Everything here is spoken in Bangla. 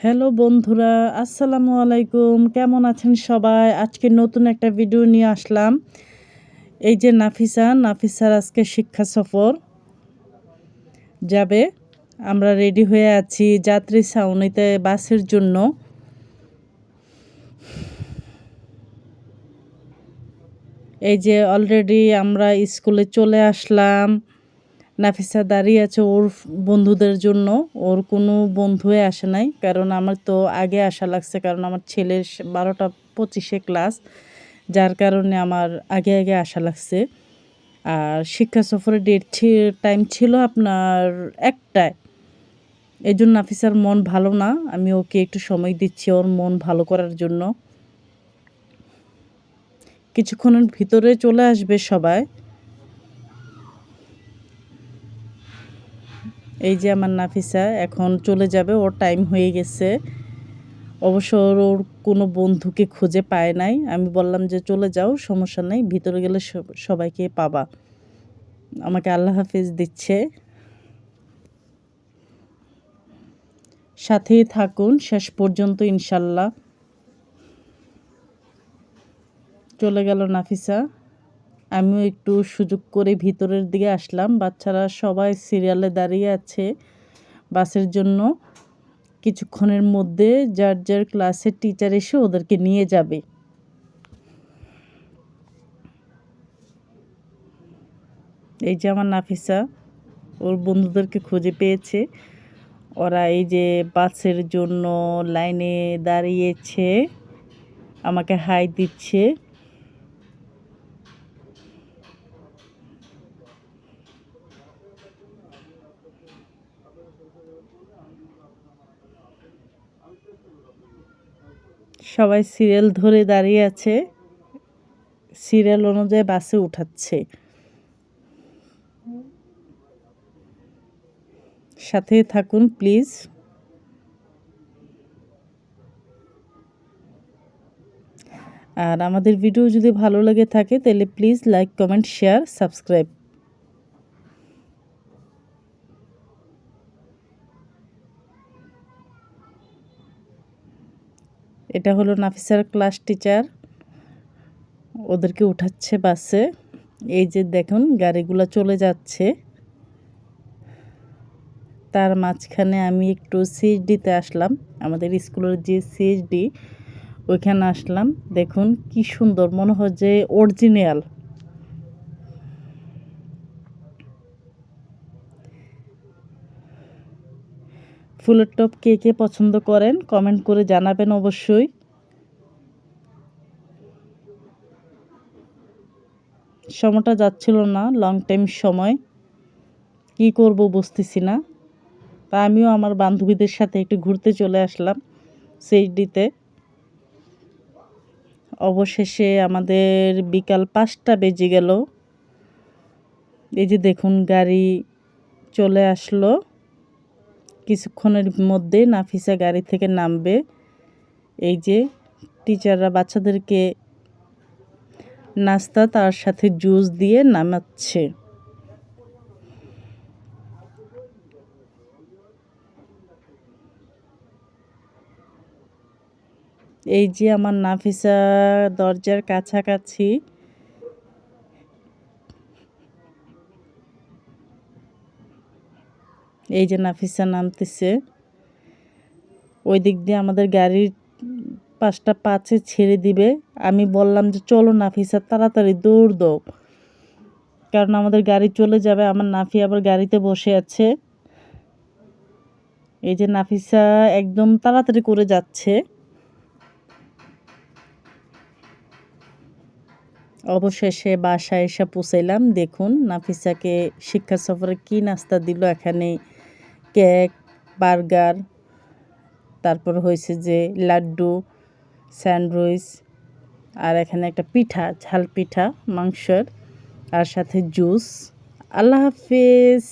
হ্যালো বন্ধুরা, আসসালামু আলাইকুম। কেমন আছেন সবাই? আজকে নতুন একটা ভিডিও নিয়ে আসলাম। এই যে নাফিসার আজকে শিক্ষা সফর যাবে। আমরা রেডি হয়ে আছি যাত্রী ছাউনিতে বাসের জন্য। এই যে অলরেডি আমরা স্কুলে চলে আসলাম। নাফিসা দাঁড়িয়ে আছে ওর বন্ধুদের জন্য। ওর কোনো বন্ধুই আসে নাই। কারণ আমার তো আগে আসা লাগছে। কারণ আমার ছেলের 12:25 ক্লাস। যার কারণে আমার আগে আসা লাগছে। আর শিক্ষা সফরের টাইম ছিল আপনার 1টায়। এজন্য নাফিসার মন ভালো না। আমি ওকে একটু সময় দিচ্ছি ওর মন ভালো করার জন্য। কিছুক্ষণের ভিতরে চলে আসবে সবাই। এই যে আমার নাফিসা এখন চলে যাবে, ওর টাইম হয়ে গেছে। অবশ্য ওর কোনো বন্ধুকে খুঁজে পায় নাই। আমি বললাম যে চলে যাও, সমস্যা নেই, ভিতরে গেলে সবাইকে পাবা। আমাকে আল্লাহ হাফেজ দিচ্ছে। সাথেই থাকুন শেষ পর্যন্ত ইনশাল্লাহ। চলে গেল নাফিসা। আমিও একটু সুযোগ করে ভিতরের দিকে আসলাম। বাচ্চারা সবাই সিরিয়ালে দাঁড়িয়ে আছে বাসের জন্য। কিছুক্ষণের মধ্যে যার যার ক্লাসের টিচার এসে ওদেরকে নিয়ে যাবে। এই যে আমার নাফিসা ওর বন্ধুদেরকে খুঁজে পেয়েছে। ওরা এই যে বাসের জন্য লাইনে দাঁড়িয়েছে, আমাকে হাই দিচ্ছে। সবাই সিরিয়াল ধরে দাঁড়িয়ে আছে, সিরিয়াল অনুযায়ী বাসে উঠাচ্ছে। সাথে থাকুন প্লিজ। আর আমাদের ভিডিও যদি ভালো লেগে থাকে তাহলে please like, comment, share, subscribe. এটা হলো নাফিসার ক্লাস টিচার, ওদেরকে উঠাচ্ছে বাসে। এই যে দেখুন গাড়িগুলো চলে যাচ্ছে। তার মাঝখানে আমি একটু সিএইচডিতে আসলাম, আমাদের স্কুলের যে সিএইচডি ওইখানে আসলাম। দেখুন কি সুন্দর, মনে হয় যে অরিজিনাল। ফুলের টপ কে কে পছন্দ করেন কমেন্ট করে জানাবেন অবশ্যই। সময়টা যাচ্ছিল না, লং টাইম সময়, কি করব বুঝতেছি না। তা আমিও আমার বান্ধবীদের সাথে একটু ঘুরতে চলে আসলাম সিএইচডিতে। অবশেষে আমাদের বিকাল 5টা বেজে গেল। এই যে দেখুন গাড়ি চলে আসলো। কিছুক্ষণের মধ্যে নাফিসা গাড়ি থেকে নামবে। এই যে টিচাররা বাচ্চাদেরকে নাস্তা তার সাথে জুস দিয়ে নামাচ্ছে। এই যে আমার নাফিসা দরজার কাছাকাছি। এই যে নাফিসা নামতেছে। ওই দিক দিয়ে আমাদের গাড়ির 5টা 5-এ ছেড়ে দিবে। আমি বললাম যে চলো নাফিসা তাড়াতাড়ি দৌড় দাও, কারণ আমাদের গাড়ি চলে যাবে। আমার নাফি আবার গাড়িতে বসে আছে। এই যে নাফিসা একদম তাড়াতাড়ি করে যাচ্ছে। অবশেষে বাসায় এসে পৌঁছাইলাম। দেখুন নাফিসাকে শিক্ষা সফরে কি নাস্তা দিল এখানে। কেক, বার্গার, তারপর হয়েছে যে লাড্ডু, স্যান্ডউইচ, আর এখানে একটা পিঠা, ঝাল পিঠা মাংসের, আর সাথে জুস। আল্লাহ হাফেজ।